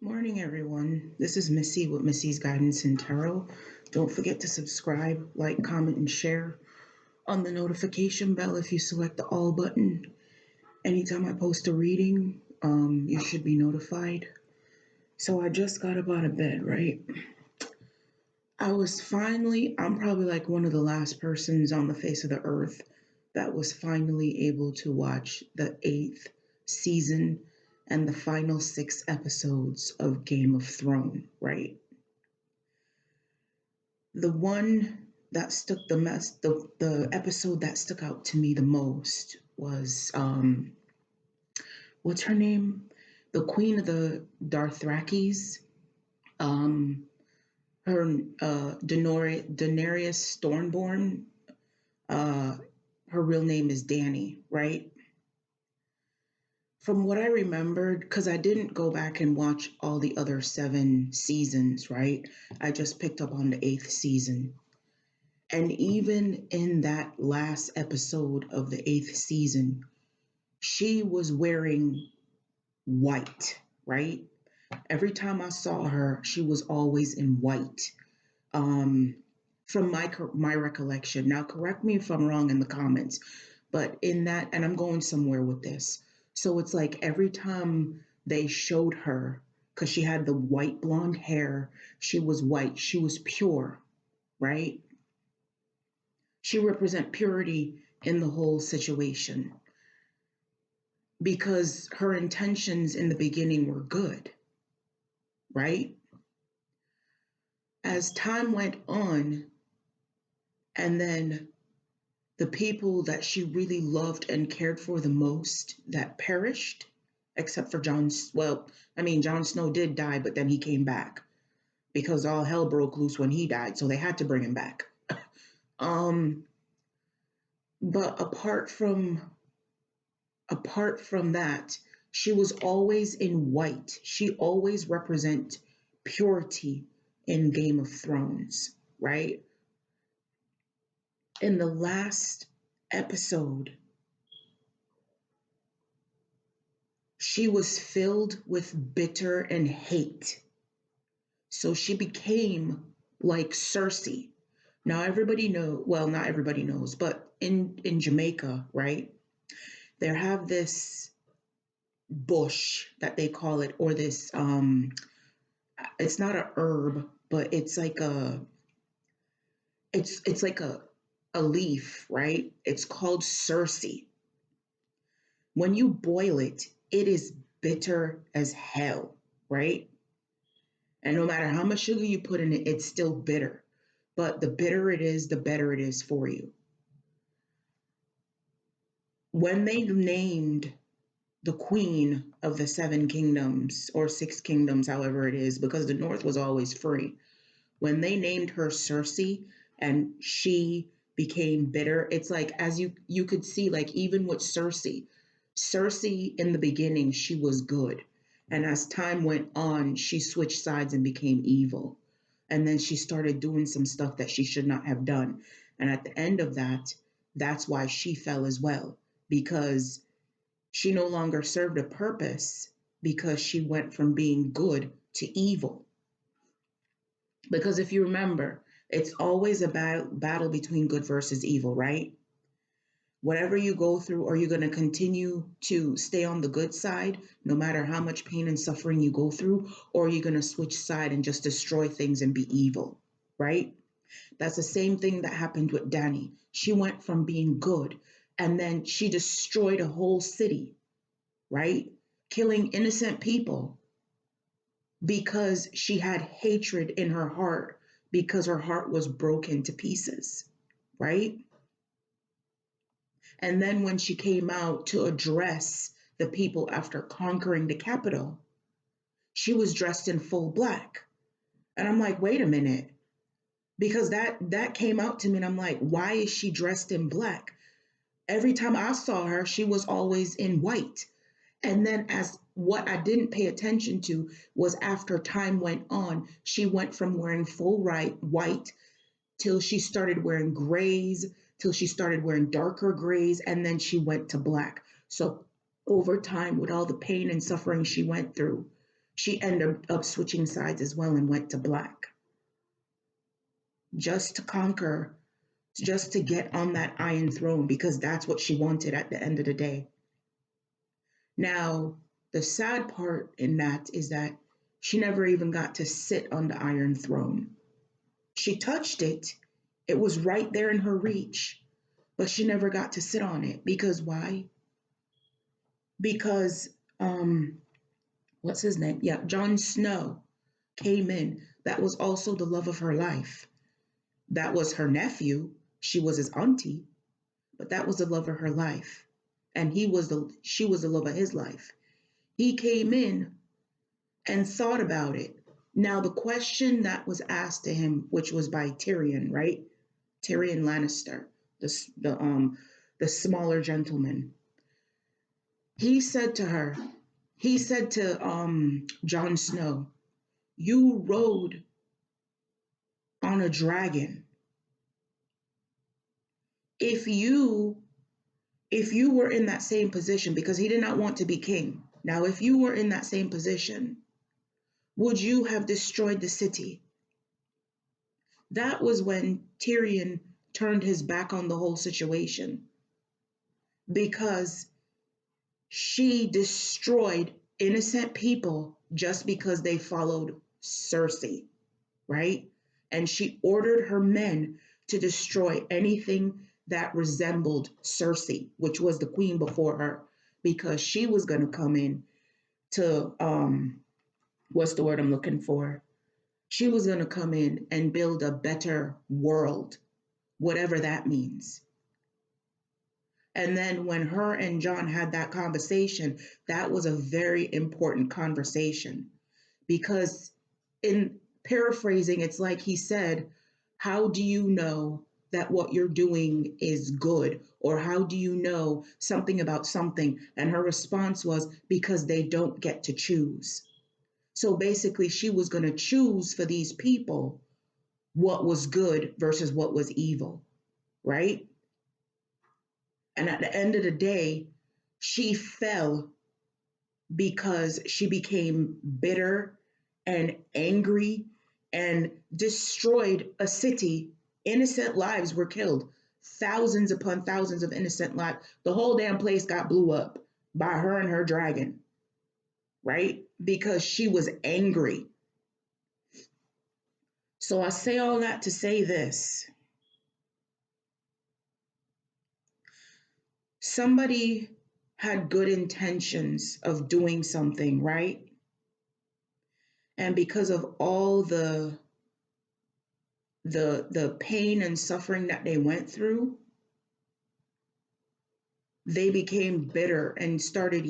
Morning, everyone. This is Missy with Missy's Guidance and Tarot. Don't forget to subscribe, like, comment, and share on the notification bell if you select the all button. Anytime I post a reading, you should be notified. So I just got up out of bed, right? I'm probably like one of the last persons on the face of the earth that was finally able to watch the eighth season and the final six episodes of Game of Thrones, right? The one that stuck the episode that stuck out to me the most was what's her name? The Queen of the Darthrakis. Um her Daenerys Stormborn. Uh Her real name is Dany, right? From what I remembered, because I didn't go back and watch all the other seven seasons, right? I just picked up on the eighth season. And even in that last episode of the eighth season, she was wearing white, right? Every time I saw her, she was always in white. Um, from my recollection. Now, correct me if I'm wrong in the comments, but in that, and I'm going somewhere with this. So it's like every time they showed her, because she had the white blonde hair, she was white, she was pure, right? She represent purity in the whole situation because her intentions in the beginning were good, right? As time went on, and then the people that she really loved and cared for the most that perished, except for Jon Snow did die, but then he came back because all hell broke loose when he died, so they had to bring him back. um, but apart from that, she was always in white. She always represent purity in Game of Thrones, right? In the last episode, she was filled with bitter and hate. So she became like Cersei. Now not everybody knows, but in Jamaica, right? They have this bush that they call it, or this it's not a herb, but it's like a leaf, right? It's called Cersei. When you boil it, it is bitter as hell, right? And no matter how much sugar you put in it, it's still bitter. But the bitter it is, the better it is for you. When they named the queen of the seven kingdoms or six kingdoms, however it is, because the north was always free, when they named her Cersei and she became bitter, it's like as you could see, like even with Cersei in the beginning, she was good. And as time went on, she switched sides and became evil. And then she started doing some stuff that she should not have done. And at the end of that, that's why she fell as well, because she no longer served a purpose because she went from being good to evil. Because if you remember, it's always a battle between good versus evil, right? Whatever you go through, are you going to continue to stay on the good side no matter how much pain and suffering you go through? Or are you going to switch side and just destroy things and be evil, right? That's the same thing that happened with Dany. She went from being good and then she destroyed a whole city, right? Killing innocent people because she had hatred in her heart because her heart was broken to pieces, right? And then when she came out to address the people after conquering the capital, she was dressed in full black. And I'm like, wait a minute, because that came out to me and I'm like, why is she dressed in black? Every time I saw her, she was always in white. And then as what I didn't pay attention to was after time went on, she went from wearing full white till she started wearing grays, till she started wearing darker grays, and then she went to black. So over time, with all the pain and suffering she went through, She ended up switching sides as well and went to black just to conquer, just to get on that Iron Throne because that's what she wanted at the end of the day. Now, the sad part in that is that she never even got to sit on the Iron Throne. She touched it, it was right there in her reach, but she never got to sit on it. Because why? Because, what's his name? Yeah, Jon Snow came in. That was also the love of her life. That was her nephew. She was his auntie, but that was the love of her life. And she was the love of his life. He came in and thought about it. Now, the question that was asked to him, which was by Tyrion, right? Tyrion Lannister, the smaller gentleman. He said to her, he said to Jon Snow, "You rode on a dragon. If you were in that same position, because he did not want to be king. Now, if you were in that same position, would you have destroyed the city?" That was when Tyrion turned his back on the whole situation because she destroyed innocent people just because they followed Cersei, right? And she ordered her men to destroy anything that resembled Cersei, which was the queen before her, because she was going to come in to, what's the word I'm looking for? She was going to come in and build a better world, whatever that means. And then when her and Jon had that conversation, that was a very important conversation because, in paraphrasing, it's like he said, "How do you know that what you're doing is good? Or how do you know something about something?" And her response was, "Because they don't get to choose." So basically, she was going to choose for these people what was good versus what was evil, right? And at the end of the day, she fell because she became bitter and angry and destroyed a city. Innocent lives were killed. Thousands upon thousands of innocent lives. The whole damn place got blew up by her and her dragon, right? Because she was angry. So I say all that to say this. Somebody had good intentions of doing something, right? And because of all the pain and suffering that they went through, they became bitter and started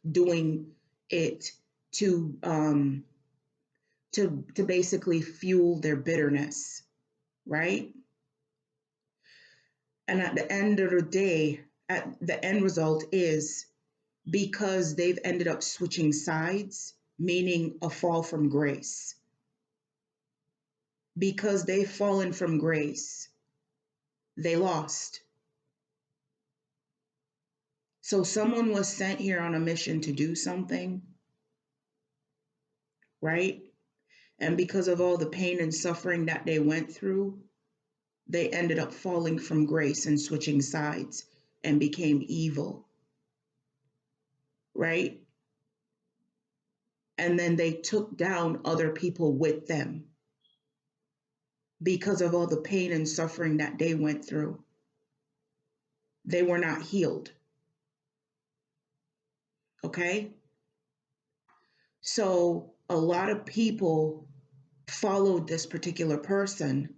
doing it to to basically fuel their bitterness, right? And at the end of the day, at the end result is because they've ended up switching sides, meaning a fall from grace. Because they've fallen from grace, they lost. So someone was sent here on a mission to do something, right? And because of all the pain and suffering that they went through, they ended up falling from grace and switching sides and became evil, right? And then they took down other people with them because of all the pain and suffering that they went through. They were not healed, okay? So a lot of people followed this particular person.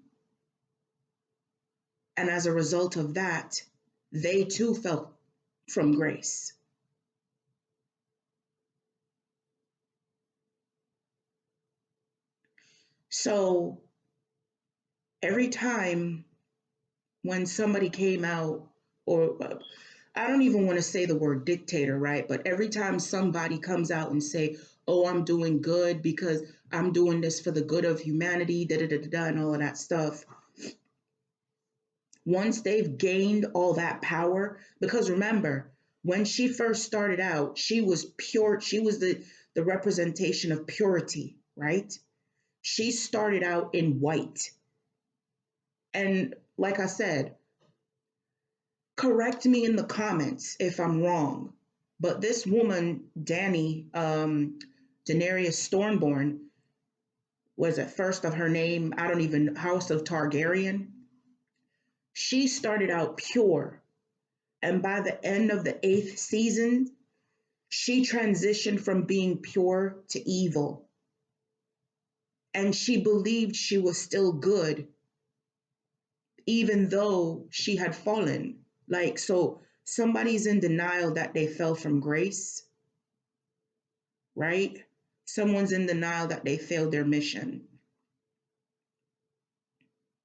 And as a result of that, they too fell from grace. So every time when somebody came out, or I don't even want to say the word dictator, right? But every time somebody comes out and say, "Oh, I'm doing good because I'm doing this for the good of humanity," da da da da, and all of that stuff. Once they've gained all that power, because remember, when she first started out, she was pure. She was the representation of purity, right? She started out in white. And like I said, correct me in the comments if I'm wrong, but this woman, Dany, Daenerys Stormborn, was at first of her name, I don't even, House of Targaryen. She started out pure. And by the end of the 8th season, she transitioned from being pure to evil. And she believed she was still good, even though she had fallen. Like, so somebody's in denial that they fell from grace, right? Someone's in denial that they failed their mission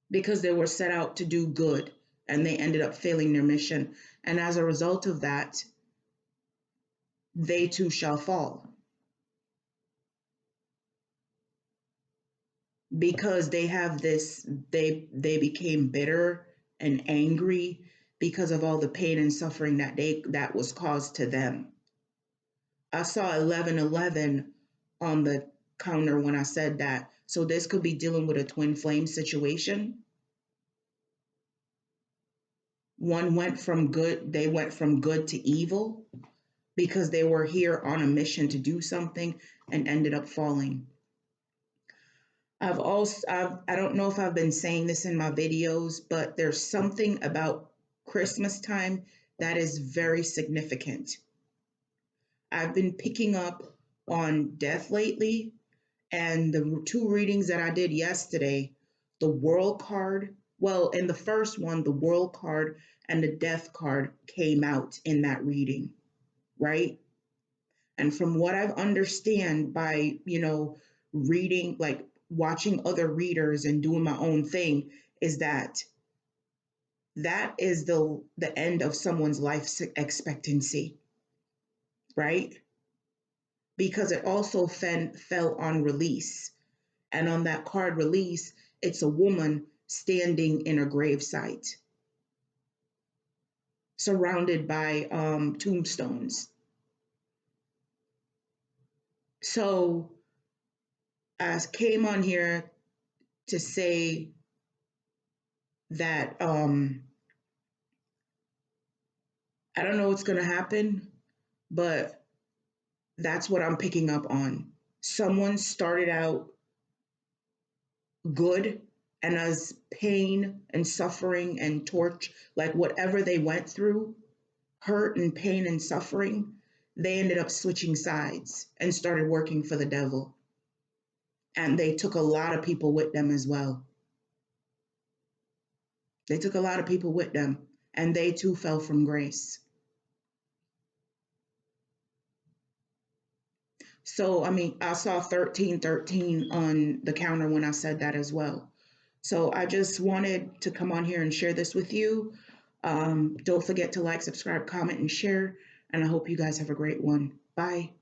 because they were set out to do good and they ended up failing their mission. And as a result of that, they too shall fall because they have this, they became bitter and angry because of all the pain and suffering that was caused to them. I saw 1111 on the counter when I said that. So this could be dealing with a twin flame situation. One went from good, they went from good to evil because they were here on a mission to do something and ended up falling. I don't know if I've been saying this in my videos, but there's something about Christmas time that is very significant. I've been picking up on death lately, and the two readings that I did yesterday, the world card, well, in the first one, the world card and the death card came out in that reading, right? And from what I've understand by, reading, like watching other readers and doing my own thing, is that that is the end of someone's life expectancy, right? Because it also fell on release. And on that card release, it's a woman standing in a gravesite surrounded by tombstones. So I came on here to say that I don't know what's going to happen, but that's what I'm picking up on. Someone started out good, and as pain and suffering and torch, like whatever they went through, hurt and pain and suffering, they ended up switching sides and started working for the devil. And they took a lot of people with them as well. They took a lot of people with them, and they too fell from grace. So, I mean, I saw 1313 on the counter when I said that as well. So I just wanted to come on here and share this with you. Don't forget to like, subscribe, comment, and share. And I hope you guys have a great one. Bye.